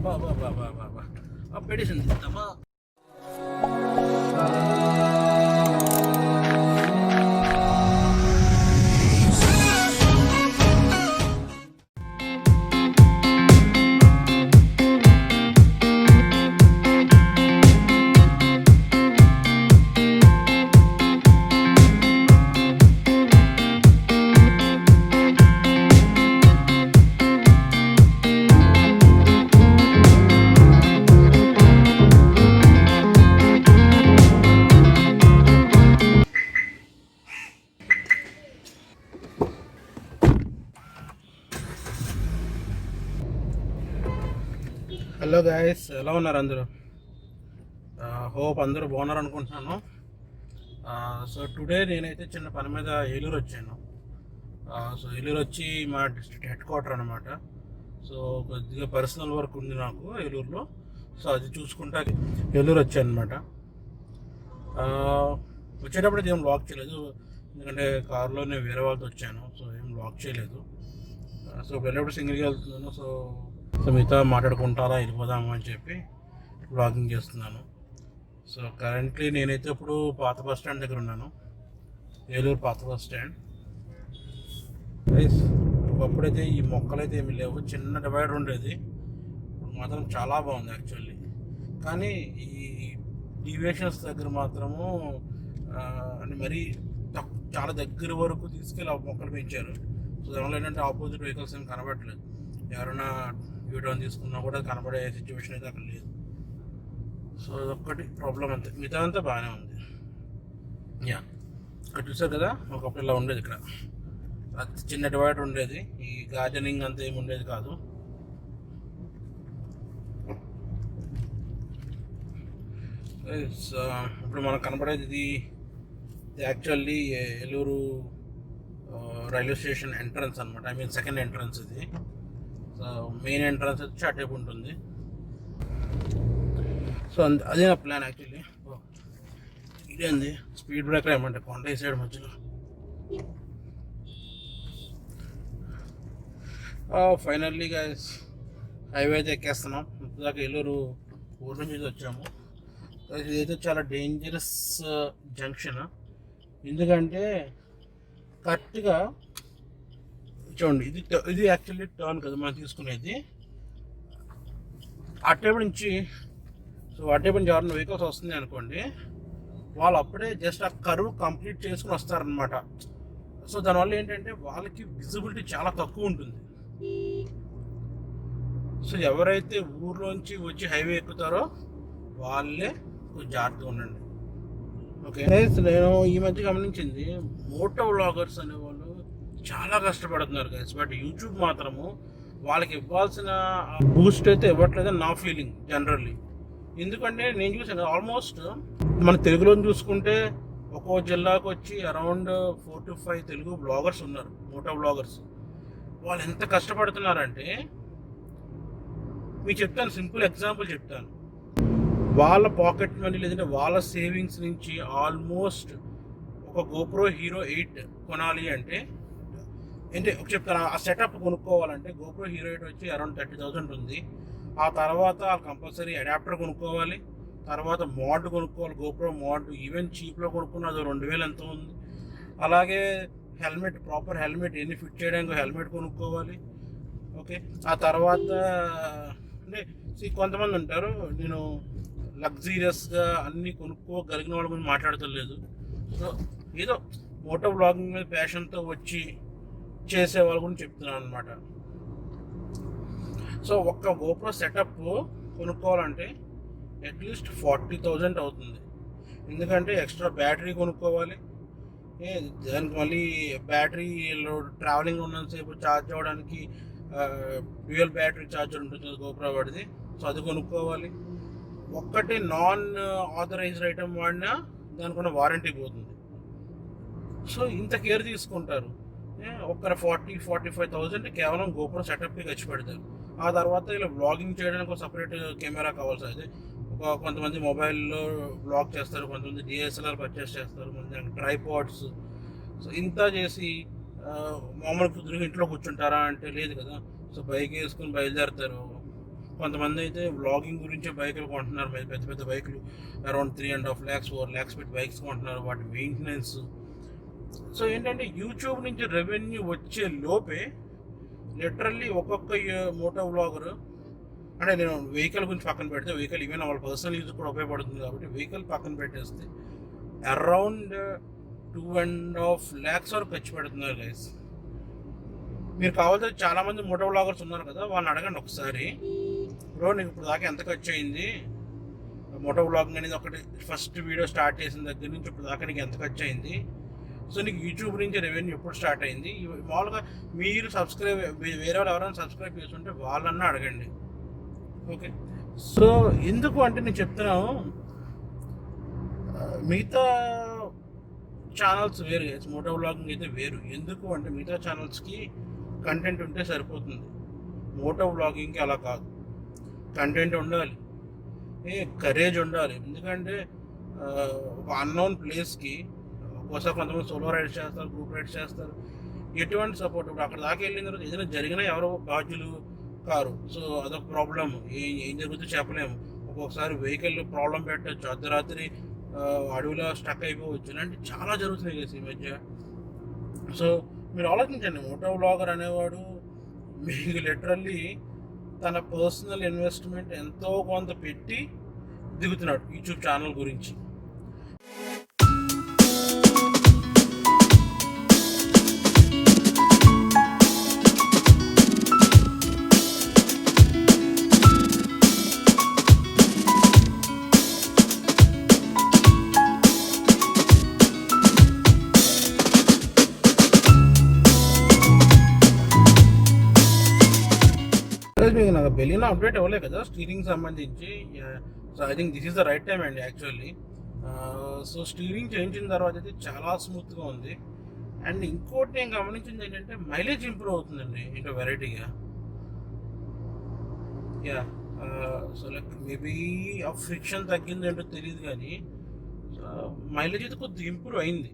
బా బా బా బా బా బా పెట్టేసింది అమ్మా. హలో గాయస్, ఎలా ఉన్నారు అందరూ? హోప్ అందరూ బాగున్నారు అనుకుంటున్నాను. సో టుడే నేనైతే చిన్న పని మీద ఏలూరు వచ్చాను. సో ఏలూరు వచ్చి మా డిస్ట్రిక్ట్ హెడ్ క్వార్టర్ అనమాట. సో కొద్దిగా పర్సనల్ వర్క్ ఉంది నాకు ఏలూరులో. సో అది చూసుకుంటా ఏలూరు వచ్చాను అనమాట. వచ్చేటప్పుడు ఏం లాక్ చేయలేదు, ఎందుకంటే కారులోనే వేరే వాళ్ళతో వచ్చాను. సో ఏం లాక్ చేయలేదు. సో వెళ్ళేప్పుడు సింగిల్గా వెళ్తున్నాను. సో మిగతా మాట్లాడుకుంటారా వెళ్ళిపోదాము అని చెప్పి బ్లాగింగ్ చేస్తున్నాను. సో కరెంట్లీ నేనైతే ఇప్పుడు పాత బస్ స్టాండ్ దగ్గర ఉన్నాను, ఏలూరు పాత బస్ స్టాండ్. ఒకప్పుడైతే ఈ మొక్కలైతే ఏమి లేవు, చిన్న డివైడర్ ఉండేది. ఇప్పుడు మాత్రం చాలా బాగుంది యాక్చువల్లీ. కానీ ఈ డీవియేషన్స్ దగ్గర మాత్రము అని మరీ చాలా దగ్గర వరకు తీసుకెళ్ళి మొక్కలు పెంచారు. సో దానివల్ల ఏంటంటే ఆపోజిట్ వెహికల్స్ ఏమి కనబడట్లేదు. ఎవరైనా వీడియో తీసుకున్నా కూడా కనబడే సిచ్యువేషన్ అయితే అక్కడ లేదు. సో అదొక్కటి ప్రాబ్లం అంతే, మిగతా అంతా బాగానే ఉంది. ఇక్కడ చూసారు కదా, ఒకప్పుడు ఇలా ఉండేది. ఇక్కడ అతి చిన్న డివైడర్ ఉండేది, ఈ గార్డెనింగ్ అంతా ఏమి ఉండేది కాదు. ఇప్పుడు మనకు కనబడేది ఇది actually Eluru railway station entrance అనమాట. ఐ మీన్ సెకండ్ ఎంట్రన్స్ ఇది. సో మెయిన్ ఎంట్రన్స్ వచ్చి అటేపు ఉంటుంది. సో అదే నా ప్లాన్ యాక్చువల్లీ. ఇదేంది స్పీడ్ బ్రేకర్ ఏమంటే కొండ వేసాడు మధ్యలో. ఫైనల్లీ గైస్ హైవే అయితే ఎక్కేస్తున్నాం. ఇంతదాకా ఏలూరు ఊరు నుంచి వచ్చాము. ఇదైతే చాలా డేంజరస్ జంక్షన్, ఎందుకంటే కరెక్ట్గా చూడండి, ఇది యాక్చువల్లీ టర్న్ కదా మనం తీసుకునేది. అటేపు నుంచి ఎవరైనా వెహికల్స్ వస్తుంది అనుకోండి, వాళ్ళు అప్పుడే జస్ట్ ఆ కర్వ్ కంప్లీట్ చేసుకుని వస్తారనమాట. సో దానివల్ల ఏంటంటే వాళ్ళకి విజిబిలిటీ చాలా తక్కువ ఉంటుంది. సో ఎవరైతే ఊర్లోంచి వచ్చి హైవే ఎక్కుతారో వాళ్ళే కొంచెం జాగ్రత్తగా ఉండండి. ఓకే, నేను ఈ మధ్య గమనించింది, మోటో వ్లాగర్స్ అనేవాళ్ళు చాలా కష్టపడుతున్నారు గైస్. బట్ యూట్యూబ్ మాత్రము వాళ్ళకి ఇవ్వాల్సిన బూస్ట్ అయితే ఇవ్వట్లేదని నా ఫీలింగ్ జనరల్లీ. ఎందుకంటే నేను చూసాను ఆల్మోస్ట్ మన తెలుగులో చూసుకుంటే ఒక్కో జిల్లాకు వచ్చి అరౌండ్ 4 to 5 తెలుగు బ్లాగర్స్ ఉన్నారు, మోటో బ్లాగర్స్. వాళ్ళు ఎంత కష్టపడుతున్నారంటే మీకు చెప్తాను, సింపుల్ ఎగ్జాంపుల్ చెప్తాను. వాళ్ళ పాకెట్ మనీ లేదంటే వాళ్ళ సేవింగ్స్ నుంచి ఆల్మోస్ట్ ఒక GoPro Hero 8 కొనాలి అంటే ఒక చెప్తాను, ఆ సెటప్ కొనుక్కోవాలంటే GoPro Hero 8 వచ్చి అరౌండ్ 30,000 ఉంది. ఆ తర్వాత కంపల్సరీ అడాప్టర్ కొనుక్కోవాలి, తర్వాత మోడ్ కొనుక్కోవాలి, GoPro మోడ్. ఈవెన్ చీప్లో కొనుక్కున్న అది 2,000 ఎంతో ఉంది. అలాగే హెల్మెట్, ప్రాపర్ హెల్మెట్, ఎన్ని ఫిట్ చేయడానికి హెల్మెట్ కొనుక్కోవాలి. ఓకే, ఆ తర్వాత అంటే కొంతమంది ఉంటారు, నేను లగ్జీరియస్గా అన్నీ కొనుక్కోగలిగిన వాళ్ళ గురించి మాట్లాడతలేదు. సో ఏదో మోటో బ్లాగింగ్ మీద ప్యాషన్తో వచ్చి చేసే వాళ్ళ గురించి చెప్తున్నాను అనమాట. సో ఒక్క GoPro సెటప్ కొనుక్కోవాలంటే అట్లీస్ట్ 40,000 అవుతుంది. ఎందుకంటే ఎక్స్ట్రా బ్యాటరీ కొనుక్కోవాలి, దానికి మళ్ళీ బ్యాటరీలో ట్రావెలింగ్ ఉన్నంతసేపు ఛార్జ్ అవ్వడానికి డ్యూయల్ బ్యాటరీ ఛార్జర్ ఉంటుంది GoPro వాడిది. సో అది కొనుక్కోవాలి. ఒక్కటి నాన్ ఆథరైజ్డ్ ఐటమ్ వాడినా దానికున్న వారంటీ పోతుంది. సో ఇంత కేర్ తీసుకుంటారు. ఒక 40-45,000 కేవలం GoPro సెటప్కి ఖర్చు పెడతారు. ఆ తర్వాత ఇలా బ్లాగింగ్ చేయడానికి ఒక సపరేట్ కెమెరా కావాల్సి అయితే కొంతమంది మొబైల్లో బ్లాగ్ చేస్తారు, కొంతమంది DSLR పర్చేస్ చేస్తారు, కొంతమంది ట్రైపాడ్స్. సో ఇంత చేసి మామూలు కుదురు ఇంట్లో కూర్చుంటారా అంటే లేదు కదా. సో బైక్ వేసుకుని బయలుదేరుతారు. కొంతమంది అయితే వ్లాగింగ్ గురించే బైకులు కొంటున్నారు, పెద్ద పెద్ద బైకులు అరౌండ్ 3.5 lakhs 4 lakhs పెట్టి బైక్స్ కొంటున్నారు, వాటి మెయింటెనెన్స్. సో ఏంటంటే యూట్యూబ్ నుంచి రెవెన్యూ వచ్చే లోపే లిటరల్లీ ఒక్కొక్క మోటో వ్లాగర్, అంటే నేను వెహికల్ గురించి పక్కన పెడితే, వెహికల్ ఈవెన్ వాళ్ళ పర్సనల్ యూజ్ కూడా ఉపయోగపడుతుంది కాబట్టి వెహికల్ పక్కన పెట్టేస్తే అరౌండ్ 2.5 lakhs వరకు ఖర్చు పెడుతున్నారు గైస్. మీరు కావాల్సి చాలామంది మోటో వ్లాగర్స్ ఉన్నారు కదా, వాళ్ళని అడగండి ఒకసారి, బ్రో నీకు ఇప్పుడు దాకా ఎంత ఖర్చు అయింది, మోటో వ్లాగింగ్ అనేది ఒకటి ఫస్ట్ వీడియో స్టార్ట్ చేసిన దగ్గర నుంచి ఇప్పుడు దాకా నీకు ఎంత ఖర్చు అయింది, సో నీకు యూట్యూబ్ నుంచి రెవెన్యూ ఎప్పుడు స్టార్ట్ అయింది. మామూలుగా మీరు వేరే వాళ్ళు ఎవరైనా సబ్స్క్రైబ్ చేస్తుంటే వాళ్ళన్నా అడగండి. ఓకే, సో ఎందుకు అంటే నేను చెప్తున్నాను, మిగతా ఛానల్స్ వేరు, మోటో వ్లాగింగ్ అయితే వేరు. ఎందుకు అంటే మిగతా ఛానల్స్కి కంటెంట్ ఉంటే సరిపోతుంది, మోటో వ్లాగింగ్కి అలా కాదు. కంటెంట్ ఉండాలి, కరేజ్ ఉండాలి. ఎందుకంటే ఒక అన్నోన్ ప్లేస్కి ఒకసారి కొంతమంది సోలో రైడ్స్ చేస్తారు, గ్రూప్ రైడ్స్ చేస్తారు, ఎటువంటి సపోర్ట్. ఇప్పుడు అక్కడ దాకా వెళ్ళిన తర్వాత ఏదైనా జరిగినా ఎవరో బాధ్యులు కారు, సో అదొక ప్రాబ్లం. ఏం జరుగుతుందో చెప్పలేము. ఒక్కొక్కసారి వెహికల్ ప్రాబ్లం పెట్టచ్చు, అర్ధరాత్రి అడవిలో స్టక్ అయిపోవచ్చు, ఇలాంటి చాలా జరుగుతున్నాయి కదా ఈ మధ్య. సో మీరు ఆలోచించండి, మోటో వ్లాగర్ అనేవాడు మీకు లిటరల్లీ తన పర్సనల్ ఇన్వెస్ట్మెంట్ ఎంతో కొంత పెట్టి దిగుతున్నాడు యూట్యూబ్ ఛానల్ గురించి. మీకు నాకు బెలినా అప్డేట్ అవ్వలే కదా స్టీరింగ్ సంబంధించి. So I think this is the right time అండి యాక్చువల్లీ. సో స్టీరింగ్ చేయించిన తర్వాత అయితే చాలా స్మూత్గా ఉంది. అండ్ ఇంకోటి నేను గమనించింది ఏంటంటే మైలేజ్ ఇంప్రూవ్ అవుతుందండి ఇంకా వెరైటీగా. యా, సో లైక్ మేబీ ఆ ఫ్రిక్షన్ తగ్గింది ఏంటో తెలియదు, కానీ మైలేజ్ అయితే కొద్దిగా ఇంప్రూవ్ అయింది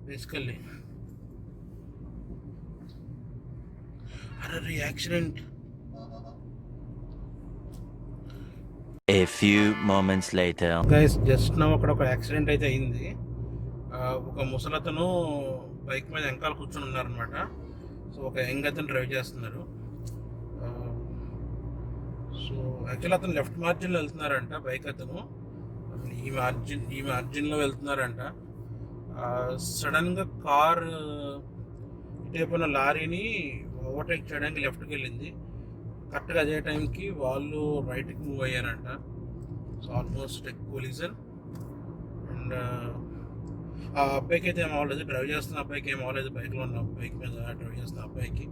బేసికల్లీ. అరే accident. A few moments later. Guys just నా అక్కడ ఒక యాక్సిడెంట్ అయితే అయింది. ఒక ముసలతను బైక్ మీద వెనకాల కూర్చొని ఉన్నారనమాట. సో ఒక యంగ్ అతను డ్రైవ్ చేస్తున్నారు. సో యాక్చువల్లీ అతను లెఫ్ట్ మార్జిన్లో వెళ్తున్నారంట, బైక్ అతను ఈ మార్జిన్లో వెళ్తున్నారంట. సడన్గా కార్ ఇటైపున్న లారీని ఓవర్టేక్ చేయడానికి లెఫ్ట్కి వెళ్ళింది. కరెక్ట్గా అదే టైంకి వాళ్ళు రైట్కి మూవ్ అయ్యారంట. So almost collision. అండ్ ఆ అబ్బాయికి అయితే ఏం అవ్వలేదు, డ్రైవ్ చేస్తున్న అబ్బాయికి ఏం అవ్వలేదు, బైక్లో ఉన్న బైక్ మీద డ్రైవ్ చేస్తున్న అబ్బాయికి.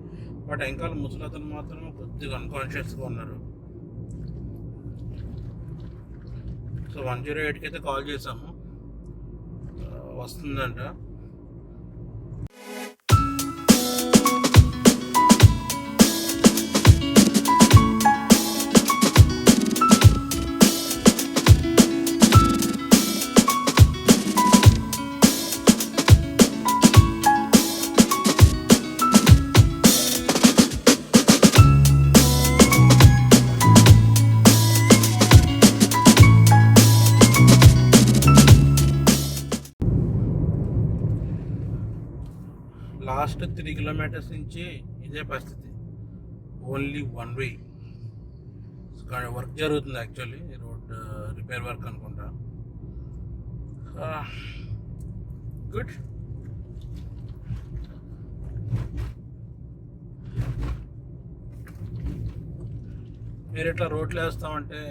బట్ వెనకాల ముసలతను మాత్రం కొద్దిగా అన్కాన్షియస్గా ఉన్నారు. సో 108కి అయితే కాల్ చేసాము, వస్తుందంట. లాస్ట్ 3 kilometers నుంచి ఇదే పరిస్థితి, ఓన్లీ వన్ వే. వర్క్ జరుగుతుంది యాక్చువల్లీ, రోడ్ రిపేర్ వర్క్ అనుకుంటా. గుడ్. మీరు ఎట్లా రోడ్లు వేస్తామంటే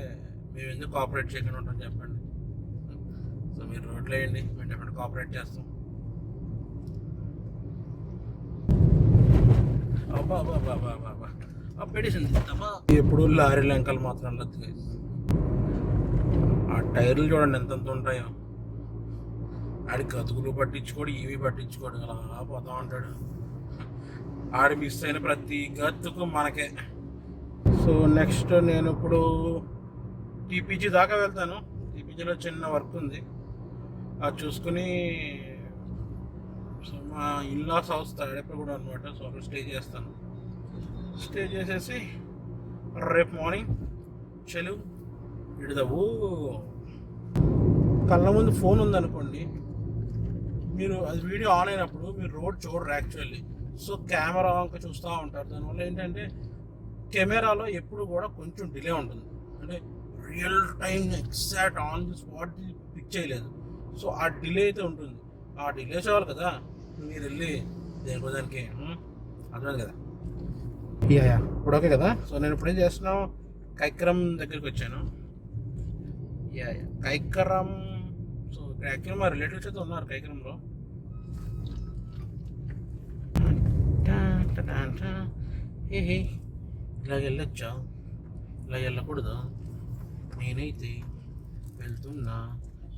మేము ఎందుకు కోఆపరేట్ చేయకుండా ఉంటాం చెప్పండి. సో మీరు రోడ్లు వేయండి, మేము డెఫినెట్ కోఆపరేట్ చేస్తాం. ఎప్పుడు లారీ లంకలు మాత్రం లేదు. ఆ టైర్లు చూడండి ఎంతంత ఉంటాయో. ఆడి గతుకులు పట్టించుకోడు, ఇవి పట్టించుకోడు, అలా పోతా ఉంటాడు. ఆడి మిస్ అయిన ప్రతి గతుకు మనకే. సో నెక్స్ట్ నేను ఇప్పుడు టీపీజీ దాకా వెళ్తాను. టీపీజీలో చిన్న వర్క్ ఉంది, అది చూసుకుని సో మా ఇన్లాస్ హౌస్ తాడేపల్లి కూడా అనమాట. సో అక్కడ స్టే చేస్తాను. స్టే చేసేసి రేపు మార్నింగ్ చెలు ఇడదవు. కళ్ళ ముందు ఫోన్ ఉందనుకోండి, మీరు అది వీడియో ఆన్ అయినప్పుడు మీరు రోడ్ చూడరు యాక్చువల్లీ. సో కెమెరా వంక చూస్తూ ఉంటారు. దానివల్ల ఏంటంటే కెమెరాలో ఎప్పుడు కూడా కొంచెం డిలే ఉంటుంది. అంటే real time exact on the spot pick చేయలేదు. సో ఆ డిలే అయితే ఉంటుంది. ఆ డిలే చేయాలి కదా, మీరు వెళ్ళి దేనికో దానికి అర్థమైంది కదా. యా ఇప్పుడు ఓకే కదా. సో నేను ఇప్పుడు ఏం చేస్తున్నాను, కైకరం దగ్గరికి వచ్చాను. యా కైకరం. సో ఇక్కడ యాక్చువల్ మా రిలేటివ్స్ అయితే ఉన్నారు కైకరంలో. ఏ ఇలా వెళ్ళొచ్చా, ఇలా వెళ్ళకూడదు. నేనైతే వెళ్తున్నా,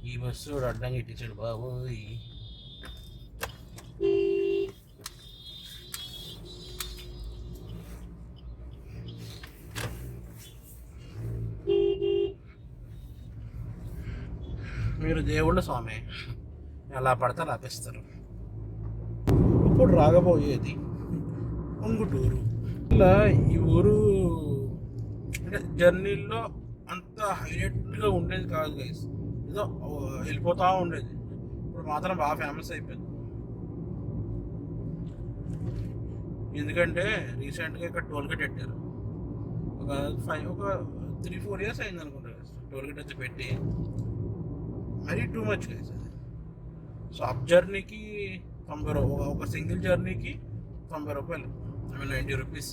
ఈ బస్సు అడ్డంగా ఇట్టించాడు బాబోయ్. మీరు దేవుళ్ళ స్వామి ఎలా పడితే ఆపేస్తారు. ఇప్పుడు రాగబోయేది ఉంగుటూరు. ఇలా ఈ ఊరు అంటే జర్నీలో అంత హైలైట్గా ఉండేది కాదు గైస్, ఏదో వెళ్ళిపోతూ ఉండేది. ఇప్పుడు మాత్రం బాగా ఫేమస్ అయిపోయింది. ఎందుకంటే రీసెంట్గా ఇక్కడ టోల్గేట్ పెట్టారు. ఒక 3-4 years అయింది అనుకుంటా టోల్గేట్ వచ్చి పెట్టి. మరీ టూ మచ్ గైస్ అది. సో అప్ జర్నీకి 90 రూపాయలు, ఒక సింగిల్ జర్నీకి 90 రూపాయలు, 90 రూపీస్.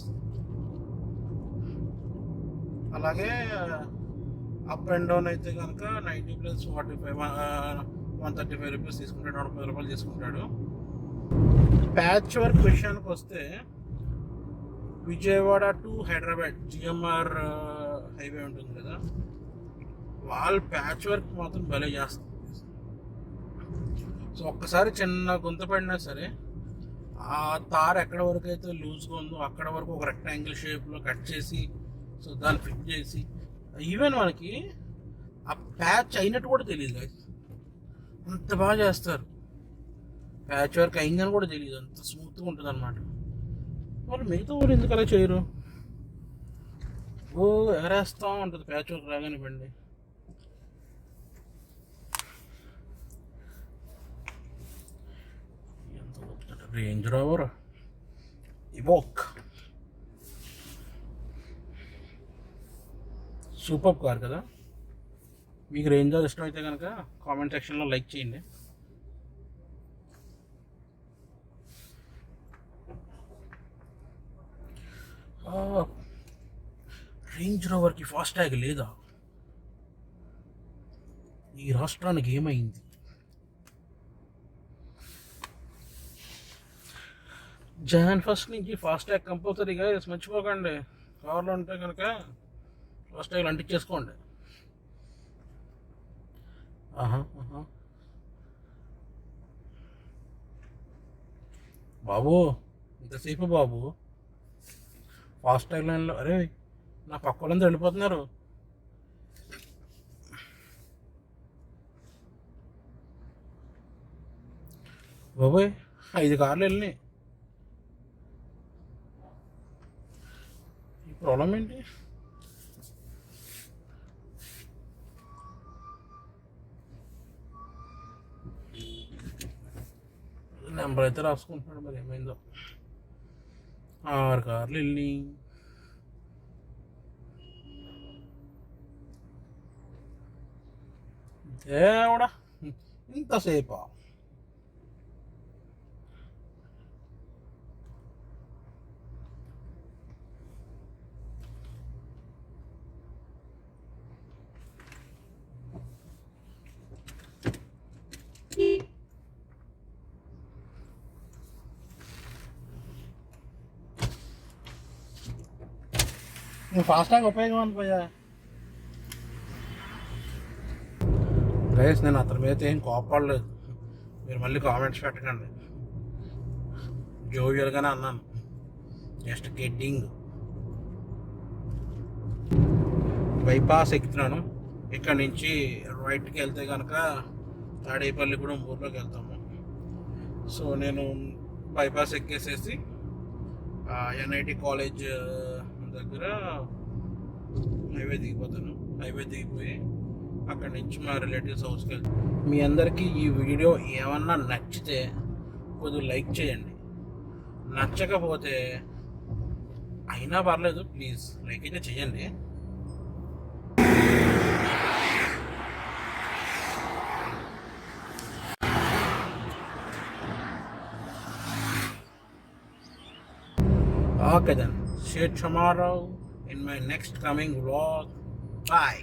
అలాగే అప్ అండ్ డౌన్ అయితే కనుక 90 + 45 135 రూపీస్ తీసుకుంటాడు, 130 రూపాయలు తీసుకుంటాడు. ప్యాచ్ వర్క్ విషయానికి వస్తే Vijayawada to Hyderabad GMR highway ఉంటుంది కదా, వాళ్ళు ప్యాచ్ వర్క్ మాత్రం భలే చేస్తారు. సో ఒక్కసారి చిన్న గుంత పడినా సరే ఆ తార్ ఎక్కడ వరకు అయితే లూజ్గా ఉందో అక్కడ వరకు ఒక రెక్టాంగిల్ షేప్లో కట్ చేసి, సో దాన్ని ఫిట్ చేసి, ఈవెన్ మనకి ఆ ప్యాచ్ అయినట్టు కూడా తెలియదు గైస్, అంత బాగా చేస్తారు. ప్యాచ్ వర్క్ అయిందని కూడా తెలియదు, అంత స్మూత్గా ఉంటుంది అనమాట. వాళ్ళు మిగతా వాళ్ళు ఎందుకు అలా చేయరు? ఓ ఎగరేస్తూ ఉంటుంది ప్యాచ్ వర్క్ రాగానే బండి. Range rover evoke super car కదా. మీకు రేంజ్ రోవర్ ఇష్టమైతే కనుక కామెంట్ సెక్షన్లో లైక్ చేయండి. రేంజ్ రోవర్కి ఫాస్టాగ్ లేదా? ఈ రాష్ట్రానికి ఏమైంది? Jan 1st నుంచి ఫాస్టాగ్ కంపల్సరీగా మర్చిపోకండి. కార్లో ఉంటే కనుక ఫాస్టాగ్ అంటించేసుకోండి. బాబు ఇంతసేపు బాబు ఫాస్టాగ్ లైన్లో, అరే నా పక్క వాళ్ళందరూ వెళ్ళిపోతున్నారు. బాబోయ్ 5 కార్లు వెళ్ళినాయి. ఈ ప్రాబ్లం ఏంటి? నెంబర్ అయితే రాసుకుంటున్నాడు, మరి ఏమైందో. 6 కార్లు వెళ్ళి దేవుడా ఇంతసేపా? నువ్వు ఫాస్టాగ్ ఉపయోగం అనిపోయా గైస్. నేను అతని మీద ఏం కోపడలేదు, మీరు మళ్ళీ కామెంట్స్ పెట్టకండి. జోవియల్గానే అన్నాను, జస్ట్ కిడ్డింగ్. బైపాస్ ఎక్కుతున్నాను. ఇక్కడ నుంచి రైట్కి వెళ్తే కనుక తాడేపల్లి కూడా ఊర్లోకి వెళ్తాము. సో నేను బైపాస్ ఎక్కేసేసి ఎన్ఐటి కాలేజ్ దగ్గర హైవే దిగిపోతాను. హైవే దిగిపోయి అక్కడి నుంచి మా రిలేటివ్స్ హౌస్కి వెళ్తాను. మీ అందరికీ ఈ వీడియో ఏమన్నా నచ్చితే కొద్దిగా లైక్ చేయండి. నచ్చకపోతే అయినా పర్లేదు, ప్లీజ్ లైక్ అయితే చేయండి. Okay then, see you tomorrow in my next coming vlog. Bye.